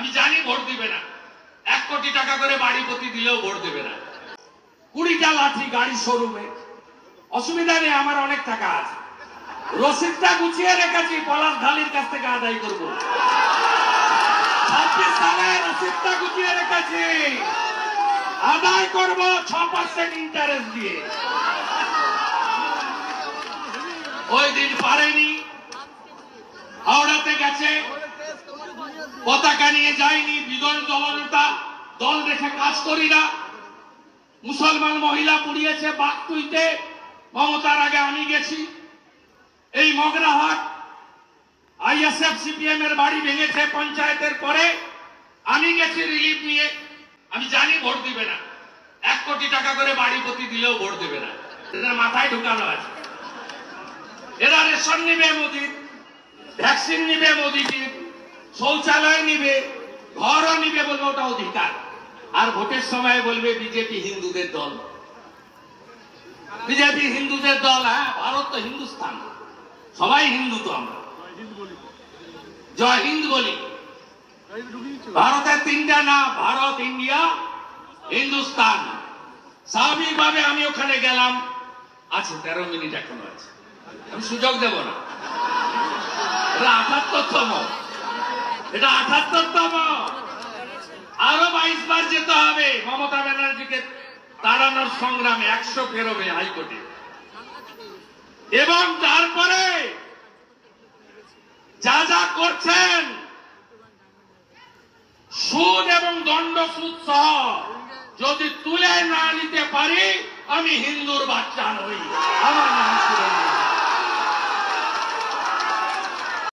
আমি জানি ভোট দিবে না। 1 কোটি টাকা করে বাড়ি প্রতি দিলেও ভোট দেবে না। 20টা লাঠি গাড়ি শোরুমে, অসুবিধা নেই, আমার অনেক টাকা আছে, রসিদটা গুছিয়ে রেখেছি, পলাশ ঢালির কাছ থেকে আদায় করবো। 26 সালে রসিদটা গুছিয়ে রেখেছি, আদায় করবো 6% ইন্টারেস্ট দিয়ে। ওই দিন পারেনি, হাওড়াতে গেছে, পতাকা নিয়ে যায়নি, বিদয় দলনেতা, দল রেখে কাজ করি না। মুসলমান মহিলা পুড়িয়েছে বাগতুইতে, মমতার আগে আমি গেছি। এই মগরাহাট আইএসএফ সিপিএম এর বাড়ি ভেঙেছে পঞ্চায়েতের পরে, আমি গেছি রিলিফ নিয়ে। আমি জানি ভোট দিবে না। 1 কোটি টাকা করে বাড়ি প্রতি দিলেও ভোট দেবে না। এদের মাথায় ঢুকানো আছে। এরা রেশন নিবে মোদির, ভ্যাকসিন নিবে মোদিজির, শৌচালয় নিবে, ঘরও নিবে, বলবে ওটা অধিকার। আর ভোটের সময় বলবে বিজেপি হিন্দুদের দল। বিজেপি হিন্দুদের দল? হ্যাঁ, ভারত তো হিন্দুস্তান, সবাই হিন্দু তো আমরা। জয় হিন্দ বলি। ভারতের 3টা নাম, ভারত, ইন্ডিয়া, হিন্দুস্তান। স্বাভাবিকভাবে আমি ওখানে গেলাম, আছে 13 মিনিট এখনো আছে, আমি সুযোগ দেব না। এটা 78তম, এটা 78তম, আরো 22 বার যেতে হবে মমতা ব্যানার্জিকে তাড়ানোর সংগ্রামে। 100 ফেরবে হাইকোর্টে। এবং তারপরে যা যা করছেন, সুদ এবং দণ্ড সুদ সহ যদি তুলে না নিতে পারি, আমি হিন্দুর বাচ্চা নই। আমার নাম সুরেন্দ্র।